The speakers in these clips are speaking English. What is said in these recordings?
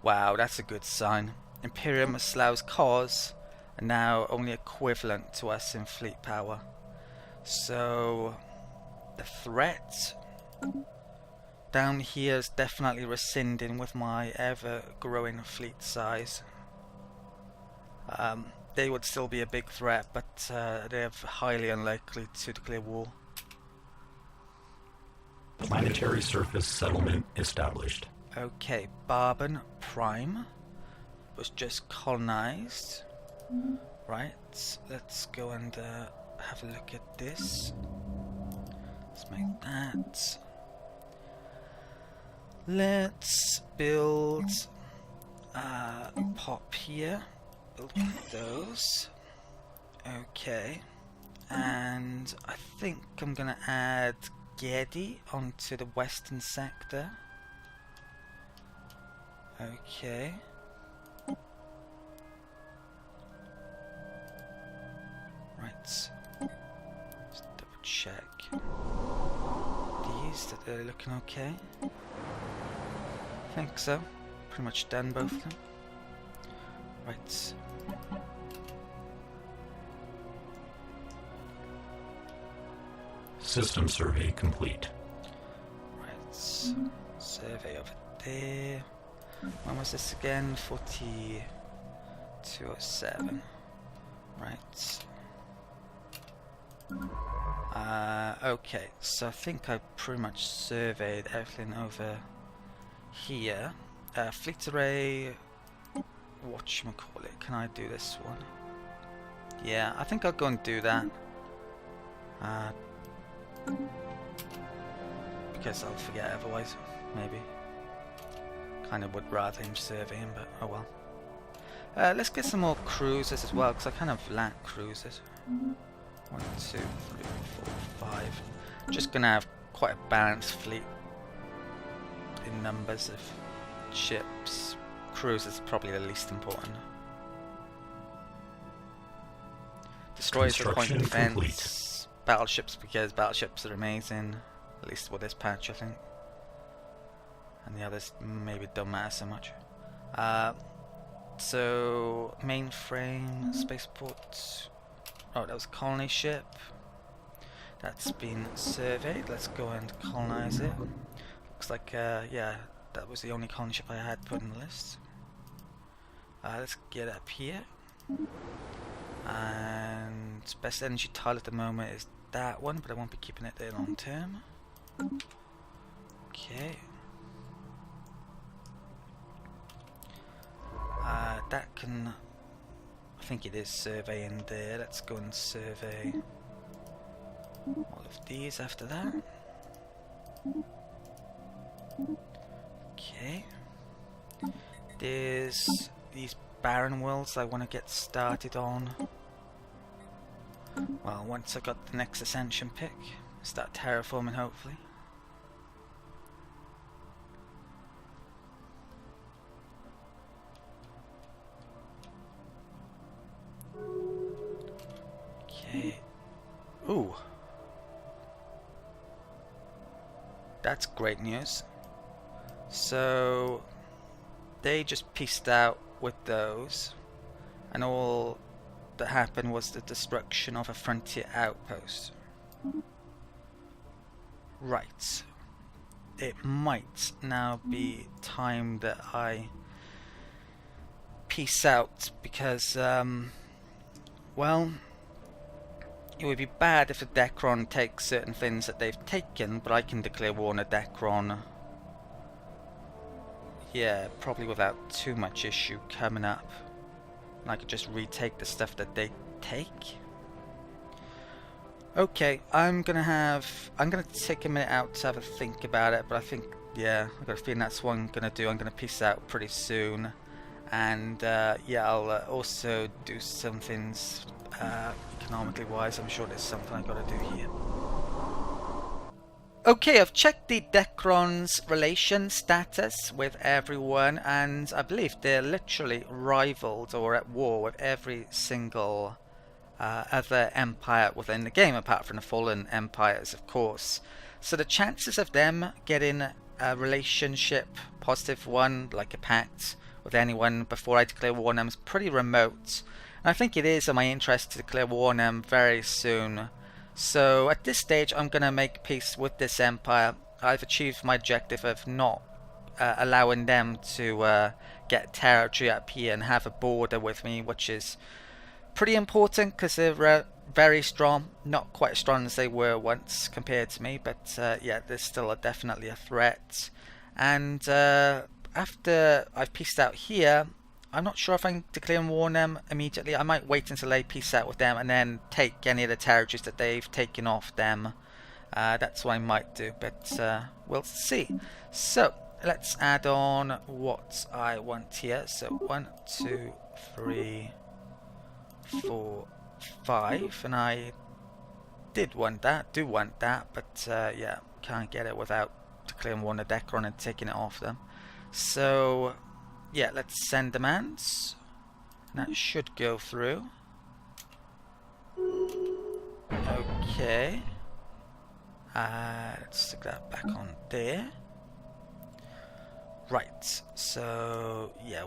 Wow, that's a good sign. Imperium Slau's cause are now only equivalent to us in fleet power. So the threat down here is definitely rescinding with my ever-growing fleet size. They would still be a big threat, but they're highly unlikely to declare war. Planetary surface settlement established. Okay, Barben Prime was just colonized. Right, let's go and have a look at this. Let's make that. Let's build pop here. Build one of those. Okay, and I think I'm gonna add Geddy onto the western sector. Okay. Right. Just double check. These, that they're looking okay. I think so. Pretty much done both of them. Right. System survey complete. Right. Survey over there. When was this again? 4207. Right. Okay, so I think I pretty much surveyed everything over here. Fleet array, whatchamacallit, can I do this one? Yeah, I think I'll go and do that. Because I'll forget otherwise, maybe. Kind of would rather him survey him, but oh well. Let's get some more cruisers as well, because I kind of lack cruisers. 1, 2, 3, 4, 5. Just gonna have quite a balanced fleet in numbers of ships. Cruisers probably the least important. Destroyers are point of defense. Battleships, because battleships are amazing. At least with this patch, I think. And the others maybe don't matter so much. So mainframe, spaceport. Oh, that was a colony ship. That's been surveyed. Let's go and colonize it. Looks like, yeah, that was the only colony ship I had put in the list. Let's get up here. And best energy tile at the moment is that one, but I won't be keeping it there long term. Okay. That can... I think it is surveying there. Let's go and survey all of these after that. Okay. There's these barren worlds I want to get started on. Well, once I got the next ascension pick, start terraforming hopefully. Okay. Ooh. That's great news. So they just pieced out with those, and all that happened was the destruction of a frontier outpost. Right. It might now be time that I peace out, because well, it would be bad if the Decron takes certain things that they've taken, but I can declare war on a Decron, yeah, probably without too much issue coming up. And I could just retake the stuff that they take. Okay, I'm gonna take a minute out to have a think about it, but I think, yeah, I've got a feeling that's what I'm gonna do. I'm gonna peace out pretty soon, and yeah, I'll also do some things economically wise. I'm sure there's something I've got to do here. Okay, I've checked the Decron's relation status with everyone, and I believe they're literally rivaled or at war with every single other empire within the game, apart from the fallen empires, of course. So the chances of them getting relationship, positive one, like a pact with anyone before I declare war on them is pretty remote. And I think it is in my interest to declare war on them very soon. So at this stage I'm going to make peace with this empire. I've achieved my objective of not allowing them to get territory up here and have a border with me, which is pretty important because they're very strong. Not quite as strong as they were once compared to me, but yeah, there's still definitely a threat. And after I've peaced out here, I'm not sure if I can declare war on them immediately. I might wait until they peace out with them and then take any of the territories that they've taken off them. That's what I might do, but we'll see. So let's add on what I want here. So 1, 2, 3, 4, 5, and I do want that, but yeah, can't get it without declaring war on the Decron and taking it off them. So yeah, let's send demands. That should go through. Okay. Let's stick that back on there. Right, so yeah,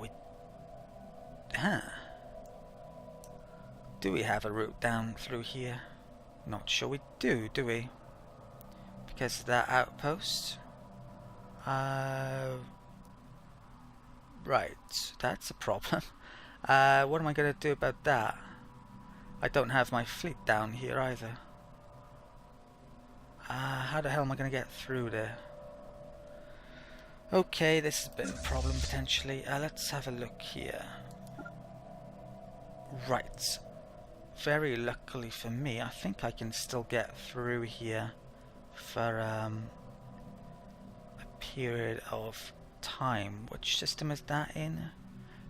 do we have a route down through here? Not sure we do we? Because of that outpost. Right, that's a problem. What am I going to do about that? I don't have my fleet down here either. How the hell am I going to get through there? Okay, this is a bit of a problem potentially. Let's have a look here. Right. Very luckily for me, I think I can still get through here for a period of time. Which system is that in?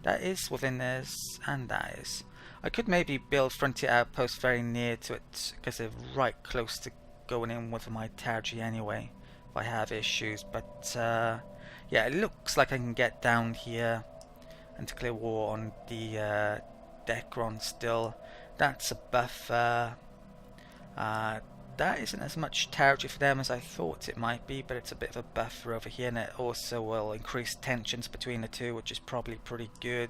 That is within this, and that is. I could maybe build frontier outposts very near to it because they're right close to going in with my territory anyway if I have issues, but yeah, it looks like I can get down here and declare war on the Decron still. That's a buffer. That isn't as much territory for them as I thought it might be, but it's a bit of a buffer over here, and it also will increase tensions between the two, which is probably pretty good.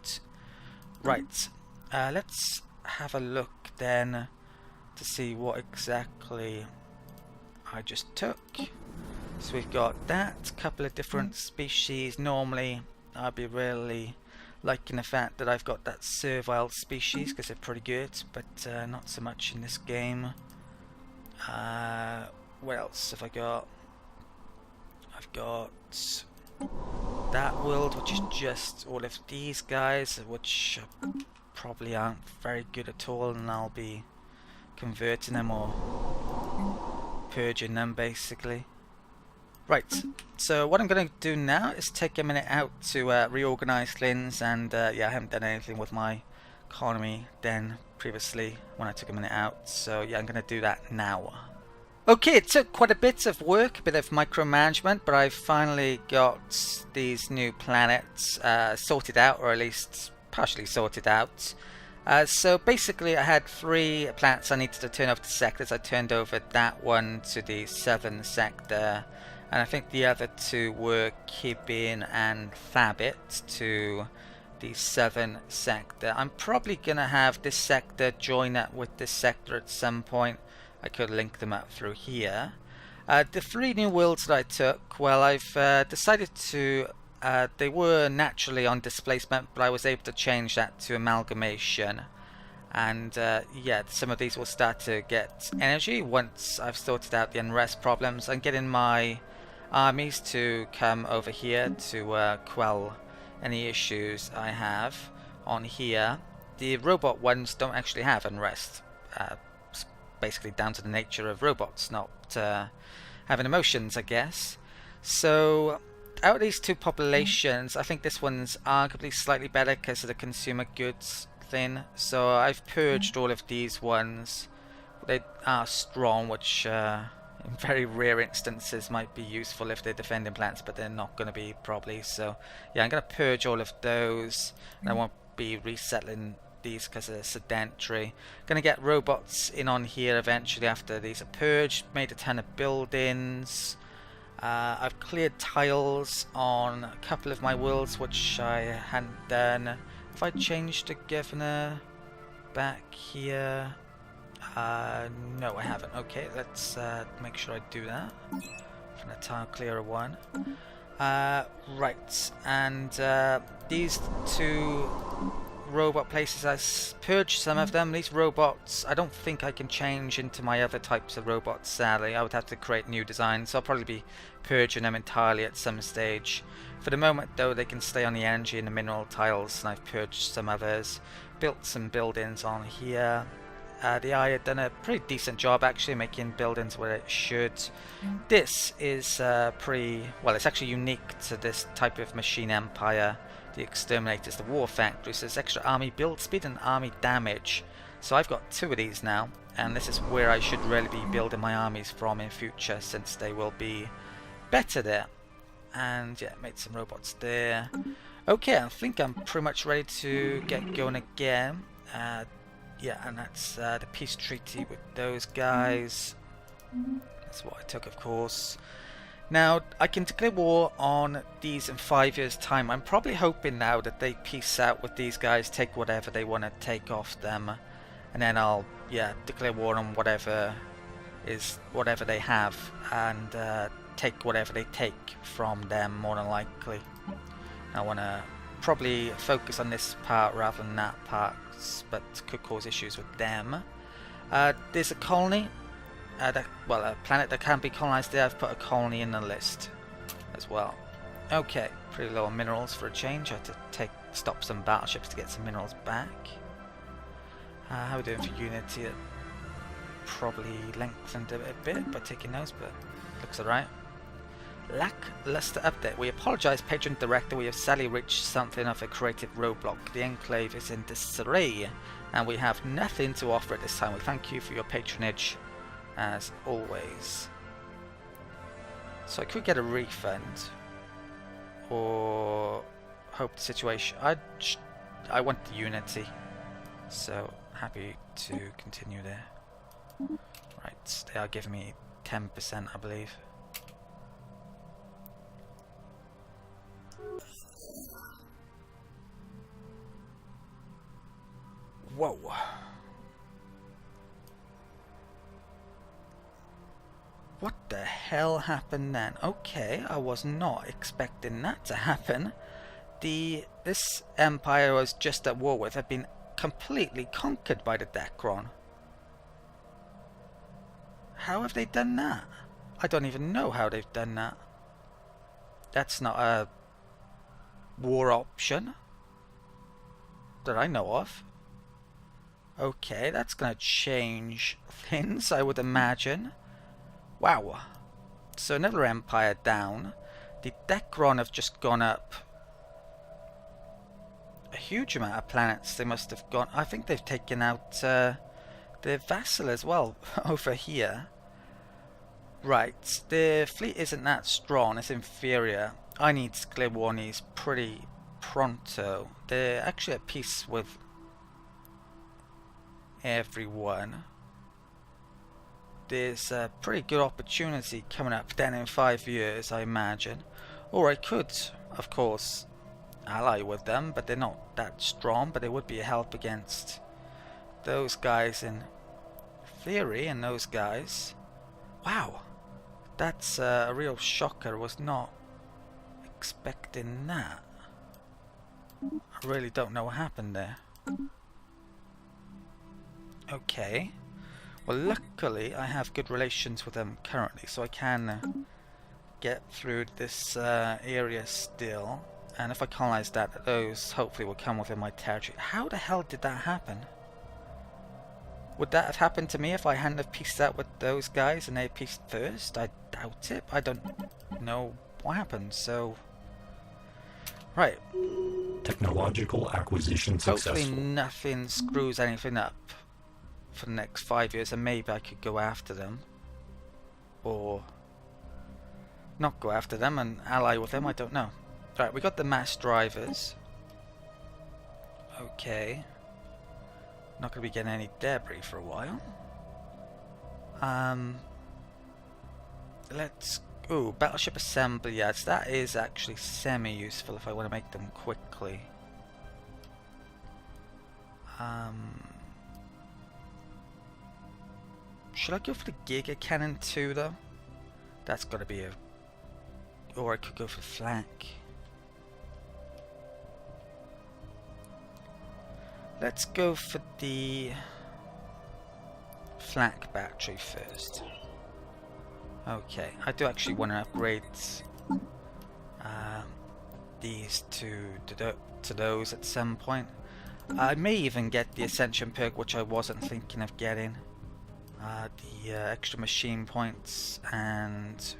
Right, let's have a look then to see what exactly I just took. So we've got that, couple of different species. Normally I'd be really liking the fact that I've got that servile species because they're pretty good, but not so much in this game. What else have I got? I've got that world, which is just all of these guys, which probably aren't very good at all, and I'll be converting them or purging them basically. Right, so what I'm going to do now is take a minute out to reorganize Links, and yeah, I haven't done anything with my economy then previously when I took a minute out, so yeah, I'm going to do that now. Okay, it took quite a bit of work, a bit of micromanagement, but I've finally got these new planets sorted out, or at least partially sorted out. So basically I had 3 planets I needed to turn over to sectors. I turned over that one to the southern sector, and I think the other 2 were Kibin and Thabit to the southern sector. I'm probably going to have this sector join up with this sector at some point. I could link them up through here. The 3 new worlds that I took, well, I've decided to they were naturally on displacement, but I was able to change that to amalgamation, and yeah, some of these will start to get energy once I've sorted out the unrest problems. I'm getting my armies to come over here to quell any issues I have on here. The robot ones don't actually have unrest, basically down to the nature of robots not having emotions, I guess. So out of these 2 populations, I think this one's arguably slightly better because of the consumer goods thing. So I've purged all of these ones. They are strong, which in very rare instances might be useful if they're defending plants, but they're not going to be probably. So yeah, I'm going to purge all of those, and I won't be resettling these because they're sedentary. Going to get robots in on here eventually after these are purged. Made a ton of buildings. I've cleared tiles on a couple of my worlds, which I hadn't done. If I change the governor back here, no, I haven't. Okay, let's make sure I do that. From the tile clearer one. Right, and these two robot places, I purged some of them. These robots, I don't think I can change into my other types of robots, sadly. I would have to create new designs, so I'll probably be purging them entirely at some stage. For the moment though, they can stay on the energy and the mineral tiles, and I've purged some others. Built some buildings on here. The AI had done a pretty decent job actually making buildings where it should. This is pretty, well, it's actually unique to this type of machine empire. The exterminators, the war factories, there's extra army build speed and army damage. So I've got 2 of these now, and this is where I should really be building my armies from in future, since they will be better there. And yeah, made some robots there. Okay, I think I'm pretty much ready to get going again. Yeah, and that's the peace treaty with those guys. That's what I took, of course. Now, I can declare war on these in 5 years' time. I'm probably hoping now that they peace out with these guys, take whatever they want to take off them, and then I'll, yeah, declare war on whatever they have, and take whatever they take from them, more than likely. I want to probably focus on this part rather than that part, but could cause issues with them. There's a colony. A planet that can be colonized there. I've put a colony in the list as well. Okay, pretty low on minerals for a change. I had to stop some battleships to get some minerals back. How are we doing for unity? It probably lengthened a bit by taking those, but looks alright. Lackluster update. We apologise, Patron Director. We have sadly reached something of a creative roadblock. The Enclave is in disarray, and we have nothing to offer at this time. We thank you for your patronage, as always. So I could get a refund, or hope the situation. I want the unity, so happy to continue there. Right, they are giving me 10%, I believe. Whoa. What the hell happened then? Okay, I was not expecting that to happen. This empire I was just at war with had been completely conquered by the Decron. How have they done that? I don't even know how they've done that. That's not a war option that I know of. Okay, that's gonna change things, I would imagine. Wow. So another empire down. The Decron have just gone up a huge amount of planets. They must have gone. I think they've taken out their vassal as well over here. Right. Their fleet isn't that strong. It's inferior. I need to clear war on these pretty pronto. They're actually at peace with everyone. There's a pretty good opportunity coming up then in 5 years, I imagine. Or I could, of course, ally with them, but they're not that strong, but they would be a help against those guys in theory, and those guys. Wow, that's a real shocker. Was not expecting that. I really don't know what happened there. Okay. Well, luckily I have good relations with them currently, so I can get through this area still. And if I colonize that, those hopefully will come within my territory. How the hell did that happen? Would that have happened to me if I hadn't have pieced out with those guys and they pieced first? I doubt it. I don't know what happened, so... Right. Technological acquisition successful. Hopefully nothing screws anything up for the next 5 years, and maybe I could go after them, or not go after them and ally with them. I don't know. Right, we got the mass drivers. Okay, not gonna be getting any debris for a while. Let's Ooh, battleship assembly yards. That is actually semi-useful if I want to make them quickly. Should I go for the Giga Cannon too, though? That's got to be a... Or I could go for flank. Let's go for the flank battery first. Okay, I do actually want to upgrade these to those at some point. I may even get the Ascension perk, which I wasn't thinking of getting. The extra machine points, and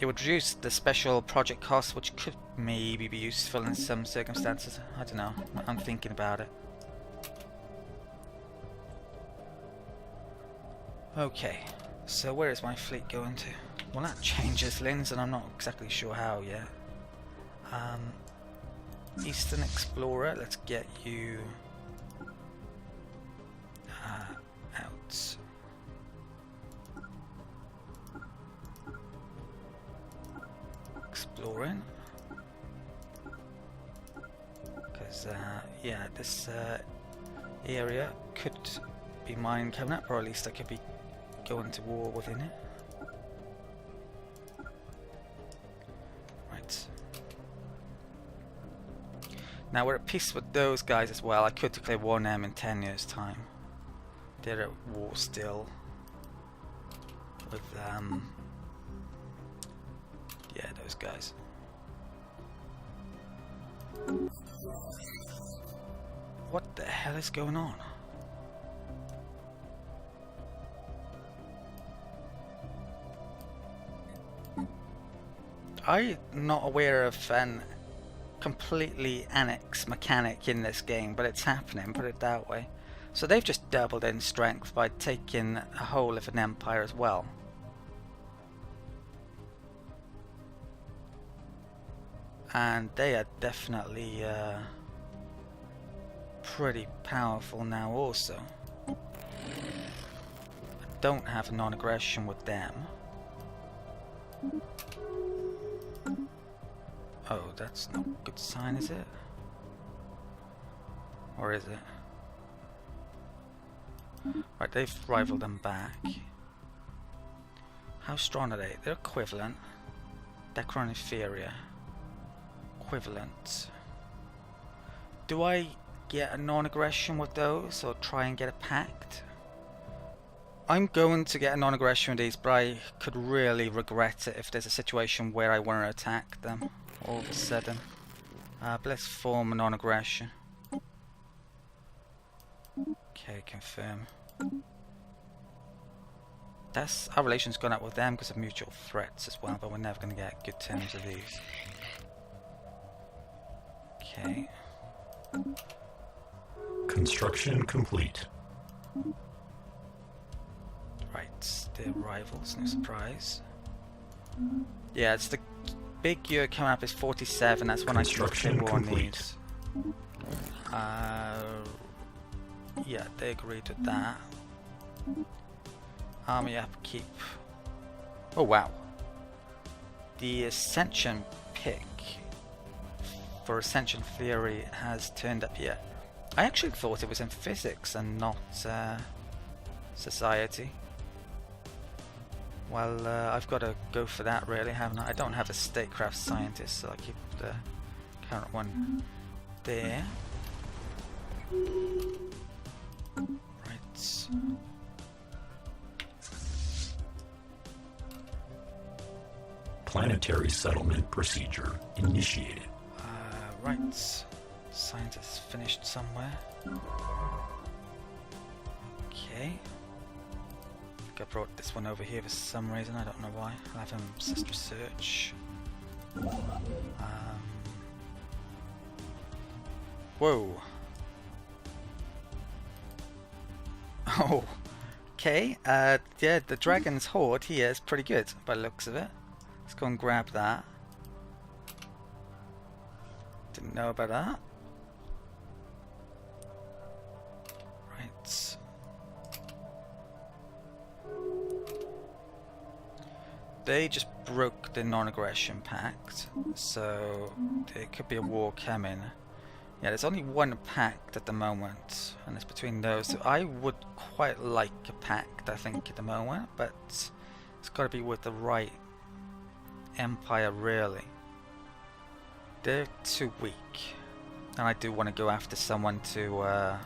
it would reduce the special project cost, which could maybe be useful in some circumstances. I don't know, I'm thinking about it. Okay, so where is my fleet going to? Well, that changes Links, and I'm not exactly sure how yet. Eastern Explorer, let's get you out. Exploring. Because, yeah, this area could be mine coming up, or at least I could be going to war within it. Right. Now we're at peace with those guys as well. I could declare war on them in 10 years' time. They're at war still with yeah, those guys. What the hell is going on? I'm not aware of an completely annex mechanic in this game, but it's happening, put it that way. So they've just doubled in strength by taking a whole of an empire as well. And they are definitely pretty powerful now also. I don't have a non-aggression with them. Oh, that's not a good sign, is it? Or is it? Right, they've rivaled them back. How strong are they? They're equivalent. Decron inferior. Equivalent. Do I get a non-aggression with those, or try and get a pact? I'm going to get a non-aggression with these, but I could really regret it if there's a situation where I want to attack them all of a sudden. But let's form a non-aggression. Okay, confirm. That's our relation's gone up with them because of mutual threats as well, but we're never going to get good terms of these. Okay. Construction complete. Right, they're rivals, no surprise. Yeah, it's the big year coming up is 47, that's when I can war on these. Yeah, they agreed with that. Army upkeep. Oh wow. The Ascension pick for Ascension Theory has turned up here. I actually thought it was in physics and not society. Well, I've got to go for that really, haven't I? I don't have a statecraft scientist, so I'll keep the current one there. Right. Planetary settlement procedure initiated. Right. Scientist finished somewhere. Okay. I think I brought this one over here for some reason, I don't know why. I'll have him sister search. Whoa. Oh. Okay. Yeah, the dragon's horde here is pretty good by the looks of it. Let's go and grab that. Didn't know about that. Right. they just broke the non-aggression pact, so there could be a war coming. Yeah, there's only one pact at the moment, and it's between those. So I would quite like a pact, I think, at the moment, but it's got to be with the right empire, really. They're too weak, and I do want to go after someone to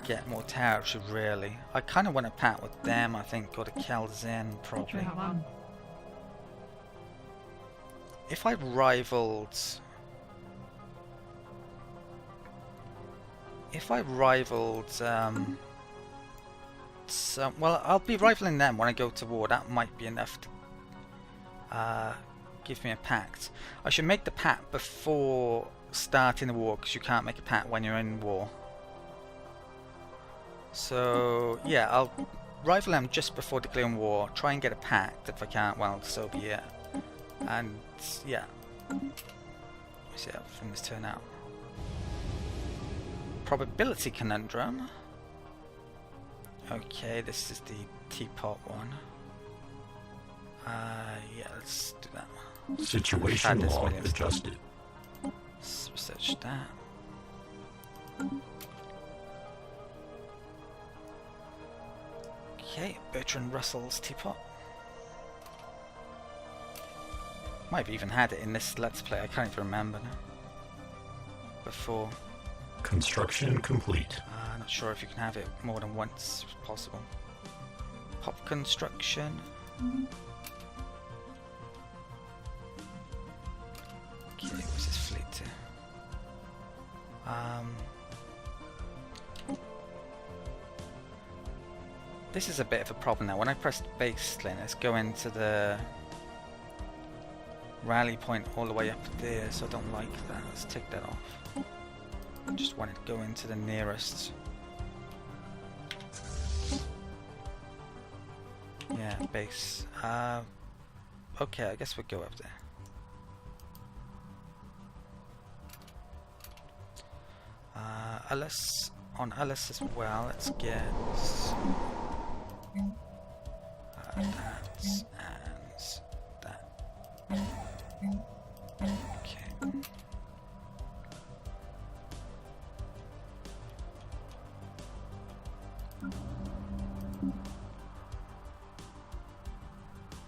get more territory, really. I kind of want to pact with them, I think, or the Kelzen, probably. If I rivaled... well, I'll be rivaling them when I go to war. That might be enough to give me a pact. I should make the pact before starting the war, because you can't make a pact when you're in war. So yeah, I'll rival them just before declaring war. Try and get a pact. If I can't, well, so be it. And yeah, let me see how things turn out. Probability conundrum. Okay, this is the teapot one. Yeah, let's do that one. Situation log adjusted. Let's research that. Okay, Bertrand Russell's teapot. Might have even had it in this Let's Play, I can't even remember now. Before. Construction complete. Not sure if you can have it more than once if possible. Pop construction. Okay, where's this fleet to? This is a bit of a problem now. When I press base lane, it's going to the rally point all the way up there, so I don't like that. Let's take that off. I just want it to go into the nearest. Yeah, base. Okay, I guess we'll go up there. Alice, on Alice as well, let's get that and that. Okay.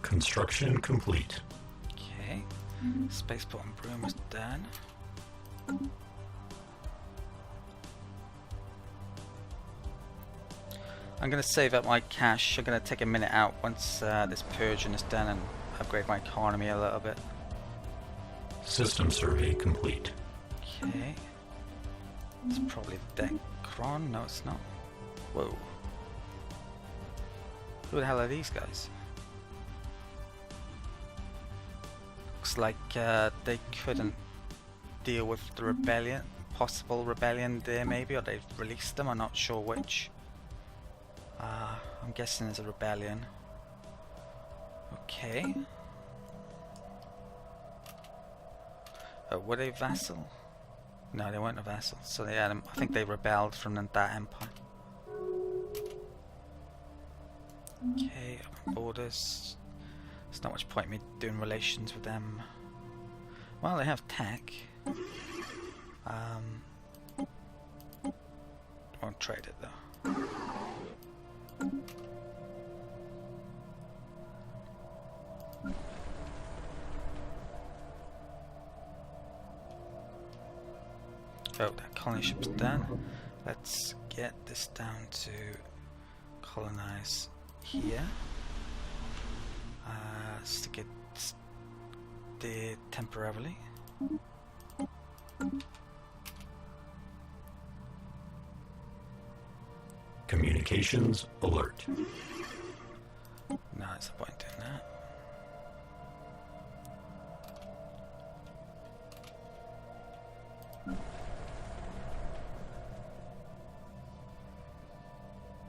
Construction complete. Okay. Spaceport and Broom is done. I'm going to save up my cash. I'm going to take a minute out once this purging is done and upgrade my economy a little bit. System survey complete. Okay. It's probably Decron. No, it's not. Whoa. Who the hell are these guys? Looks like they couldn't deal with the rebellion. Possible rebellion there maybe, or they've released them. I'm not sure which. I'm guessing there's a rebellion. Okay. Oh, were they vassal? No, they weren't a vassal. So they had, I think they rebelled from that empire. Okay, open borders. There's not much point in me doing relations with them. Well, they have tech. Won't trade it though. Oh, that colony ship's done. Let's get this down to colonize here. Stick it there temporarily. Communications alert. No, there's no point in that.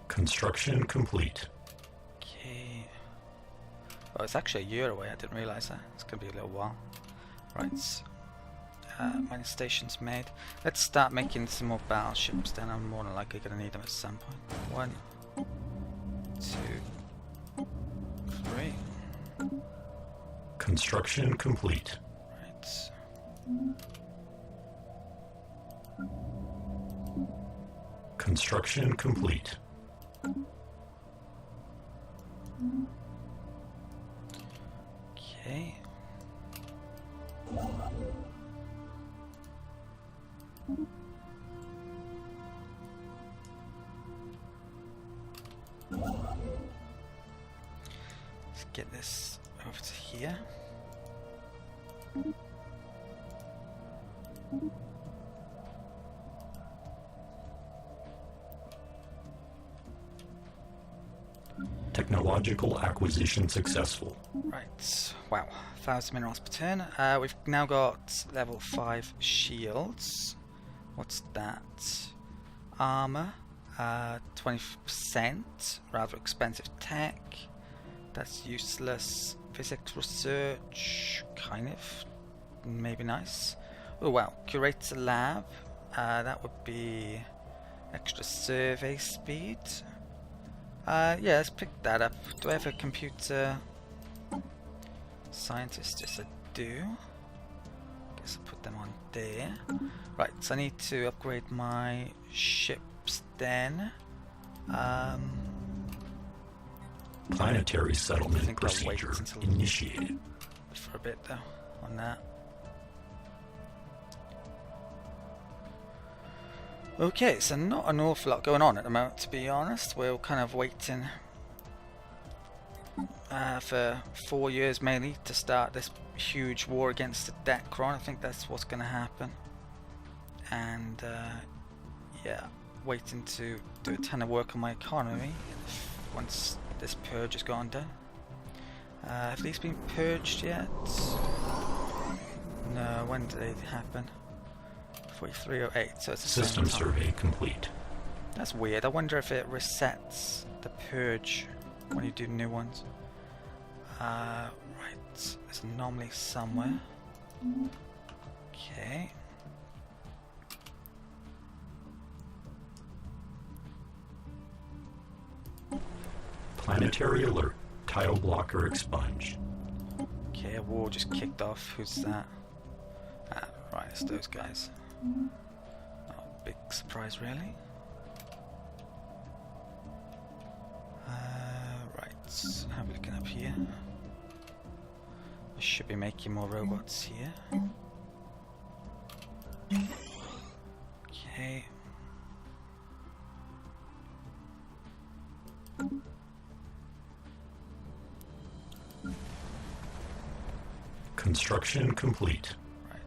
Construction complete. Okay. Oh, it's actually a year away. I didn't realize that. It's gonna be a little while. Right. Mining stations made. Let's start making some more battleships. Then I'm more than likely gonna need them at some point. 1, 2, Construction complete. Right. Construction complete. Okay. Let's get this over to here. Technological acquisition successful. Right, wow, 1,000 minerals per turn. We've now got level 5 shields. What's that? Armor, 20%, rather expensive tech. That's useless. Physics research, kind of, maybe nice. Oh wow, curator lab, that would be extra survey speed. Yeah, let's pick that up. Do I have a computer scientist? Yes, I do. Guess I'll put them on there. Right, so I need to upgrade my ships then. Planetary I settlement think I'll wait procedure until initiated. for a bit though on that. Okay, so not an awful lot going on at the moment, to be honest. We're kind of waiting for 4 years mainly to start this huge war against the Decron. I think that's what's going to happen. And yeah, waiting to do a ton of work on my economy once this purge has gone done. Have these been purged yet? No, when did they happen? 4308, so it's the System same time. survey complete. That's weird. I wonder if it resets the purge when you do new ones. Right, there's an anomaly somewhere. Okay. Planetary alert. Tile blocker expunged. Okay, a war just kicked off. Who's that? Ah, right, it's those guys. Oh, big surprise, really. Right, how are we looking up here? I should be making more robots here. Okay. Construction complete. Right.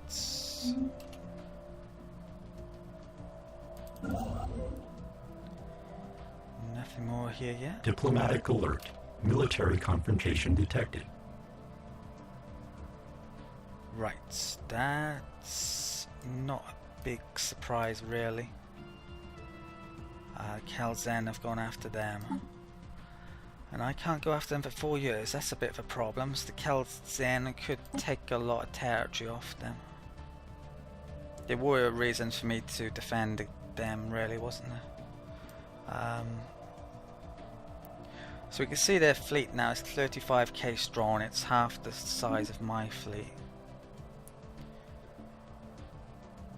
Nothing more here yet. Diplomatic alert. Military confrontation detected. Right, that's not a big surprise really. Kelzen have gone after them. And I can't go after them for 4 years, that's a bit of a problem. So the Kelzen could take a lot of territory off them. There were reasons for me to defend them really, wasn't there? So we can see their fleet now is 35k strong, it's half the size of my fleet.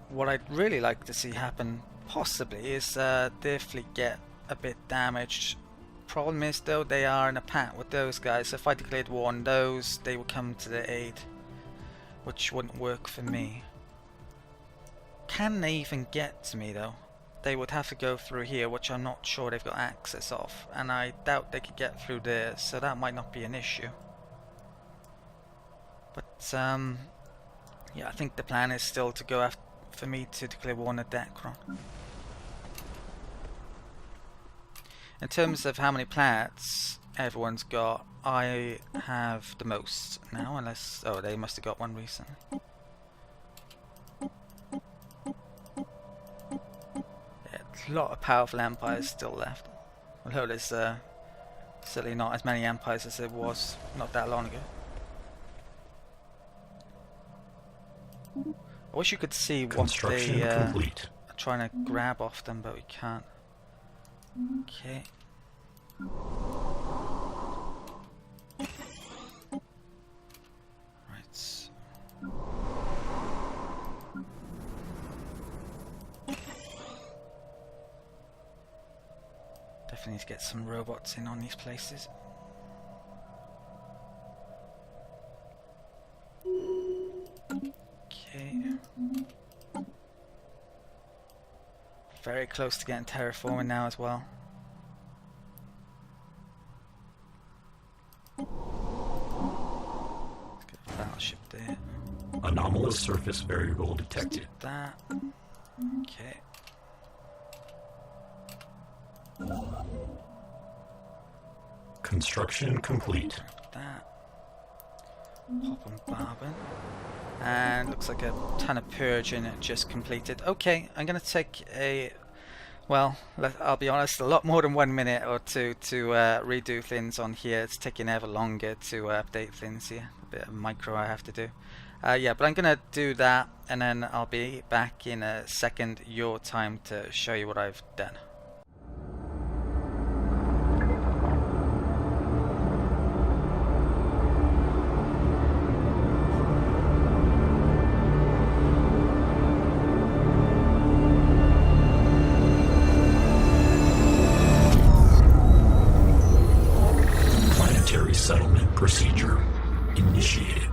What I'd really like to see happen, possibly, is their fleet get a bit damaged. Problem is though, they are in a pact with those guys, so if I declared war on those, they would come to their aid, which wouldn't work for me. Can they even get to me though? They would have to go through here, which I'm not sure they've got access of, and I doubt they could get through there, so that might not be an issue. But yeah, I think the plan is still to go after, for me to declare war on the Decron. In terms of how many planets everyone's got, I have the most now, unless... oh, they must have got one recently. Yeah, a lot of powerful empires still left. Although there's certainly not as many empires as there was not that long ago. I wish you could see what they are trying to grab off them, but we can't. Okay. Definitely need to get some robots in on these places. Okay. Very close to getting terraforming now as well. Let's get a battleship there. Anomalous surface variable detected. That. Okay. Construction complete. That. Pop and barbon. And looks like a ton of purging just completed. Okay, I'm going to take a, well, I'll be honest, a lot more than 1 minute or two to redo things on here. It's taking ever longer to update things here. A bit of micro I have to do. Yeah, but I'm going to do that, and then I'll be back in a second your time to show you what I've done. Settlement procedure initiated.